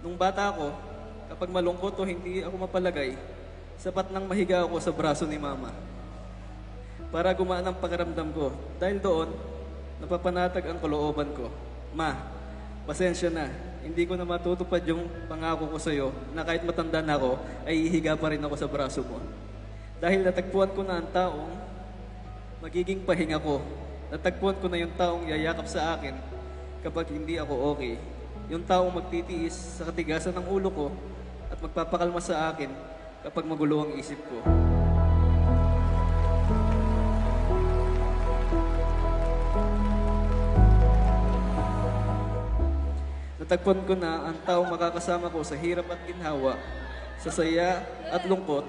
Nung bata ako, kapag malungkot o hindi ako mapalagay, sapat nang mahiga ako sa braso ni Mama para gumaan ang pakiramdam ko. Dahil doon, napapanatag ang kalooban ko. Ma, pasensya na. Hindi ko na matutupad yung pangako ko sa'yo na kahit matanda na ako, ay ihiga pa rin ako sa braso mo. Dahil natagpuan ko na ang taong magiging pahinga ko. Natagpuan ko na yung taong yayakap sa akin kapag hindi ako okay. Yung taong magtitiis sa katigasan ng ulo ko at magpapakalma sa akin kapag magulo ang isip ko. Natagpuan ko na ang taong makakasama ko sa hirap at ginhawa, sa saya at lungkot,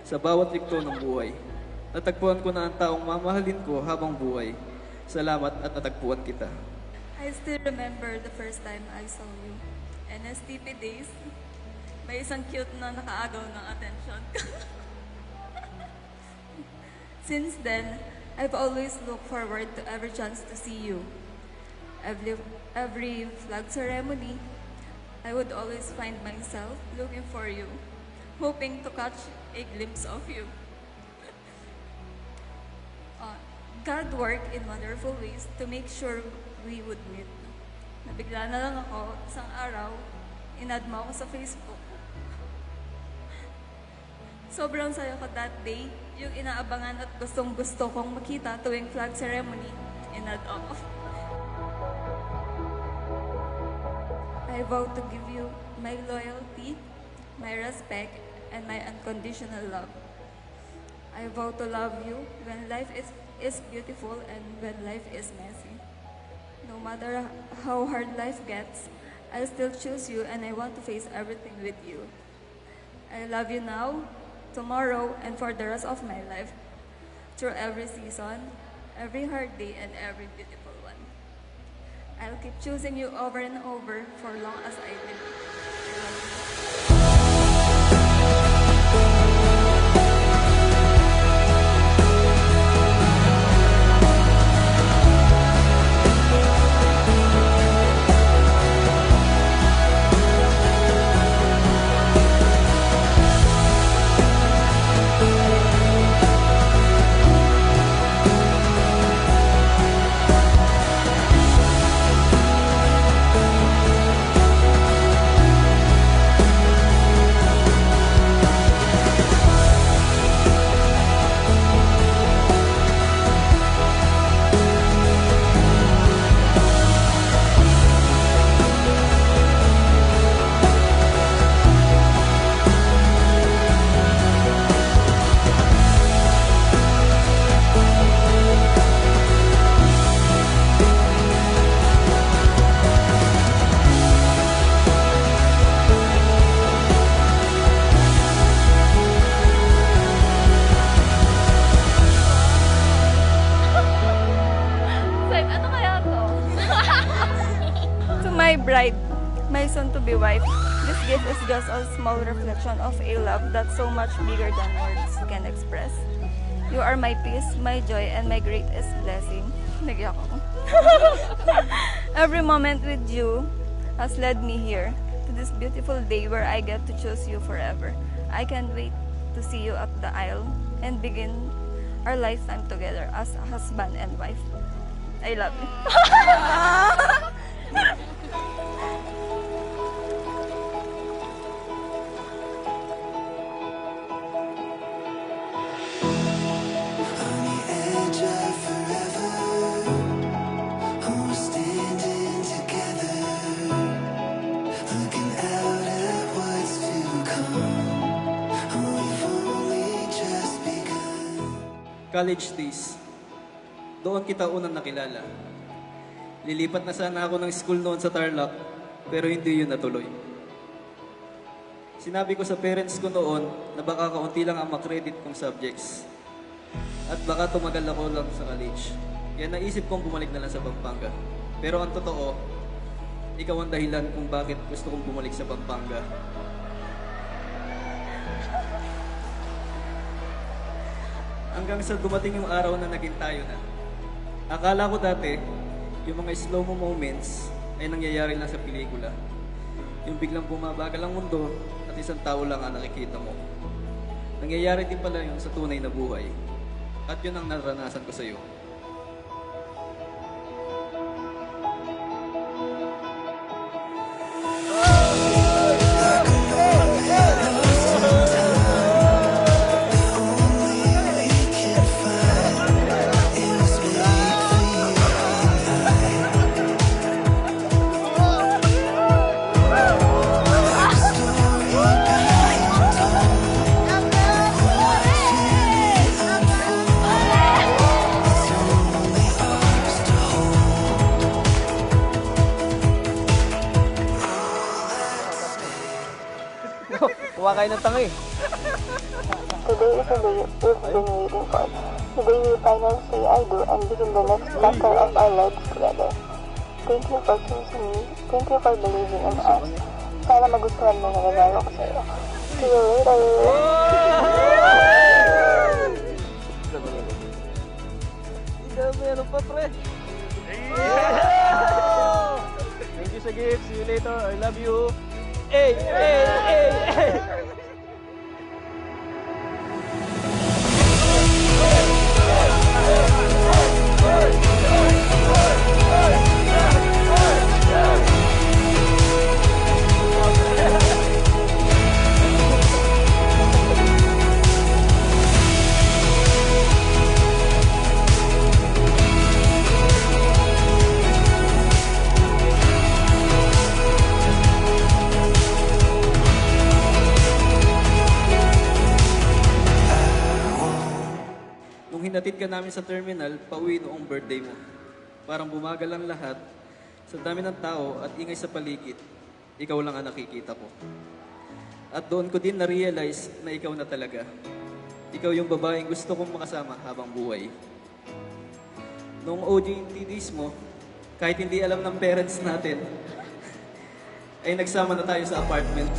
sa bawat yugto ng buhay. Natagpuan ko na ang taong mamahalin ko habang buhay. Salamat at natagpuan kita. I still remember the first time I saw you. NSTP days, may isang cute na nakaagaw ng attention ko. Since then, I've always looked forward to every chance to see you. Every flag ceremony, I would always find myself looking for you, hoping to catch a glimpse of you. God worked in wonderful ways to make sure we would meet. Nabigla na lang ako, isang araw, in-add mo ako sa Facebook. Sobrang saya ko that day, yung inaabangan at gustong gusto kong makita tuwing flag ceremony, in-add ako. I vow to give you my loyalty, my respect, and my unconditional love. I vow to love you when life is beautiful and when life is messy. No matter how hard life gets, I still choose you and I want to face everything with you. I love you now, tomorrow, and for the rest of my life. Through every season, every hard day, and every beautiful one. I'll keep choosing you over and over for long as I live. I love you. My bride, my soon-to-be wife, this gift is just a small reflection of a love that's so much bigger than words can express. You are my peace, my joy, and my greatest blessing. Nagyak ako. Every moment with you has led me here to this beautiful day where I get to choose you forever. I can't wait to see you up the aisle and begin our lifetime together as a husband and wife. I love you. College days. Doon kita unang nakilala. Lilipat na sana ako ng school noon sa Tarlac, pero hindi yun natuloy. Sinabi ko sa parents ko noon na baka kaunti lang ang makredit kong subjects. At baka tumagal ako lang sa college. Kaya naisip kong bumalik na lang sa Pampanga. Pero ang totoo, ikaw ang dahilan kung bakit gusto kong bumalik sa Pampanga. Hanggang sa dumating yung araw na naging tayo na. Akala ko dati, Yung mga slow-mo moments ay nangyayari lang sa pelikula. Yung biglang bumabagal ang mundo at isang tao lang ang nakikita mo. Nangyayari din pala yun sa tunay na buhay. At yun ang naranasan ko sa iyo. Kumakain ng tanga eh. Today is the day we've been waiting for. The day we finally say I do and begin the next chapter of our lives together. Thank you for choosing me. Thank you for believing in us. Sana magustuhan mo na regalo ko sa'yo. See you later! Meron pa, pre. Thank you sa gift. See you later. I love you. Hey, hey, hey, hey. Nung hinatid ka namin sa terminal, pauwi noong birthday mo. Parang bumagal ang lahat. Sa dami ng tao at ingay sa paligid, ikaw lang ang nakikita ko. At doon ko din na-realize na ikaw na talaga. Ikaw yung babaeng gusto kong makasama habang buhay. Noong OJT days mo, kahit hindi alam ng parents natin, ay nagsama na tayo sa apartment.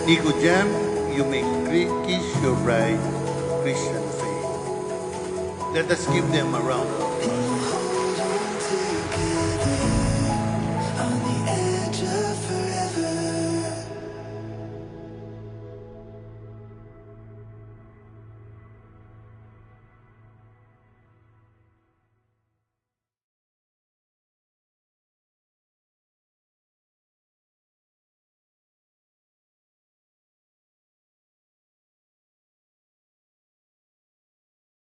Nico Jam, you make kiss your bride Christian faith. Let us give them a round of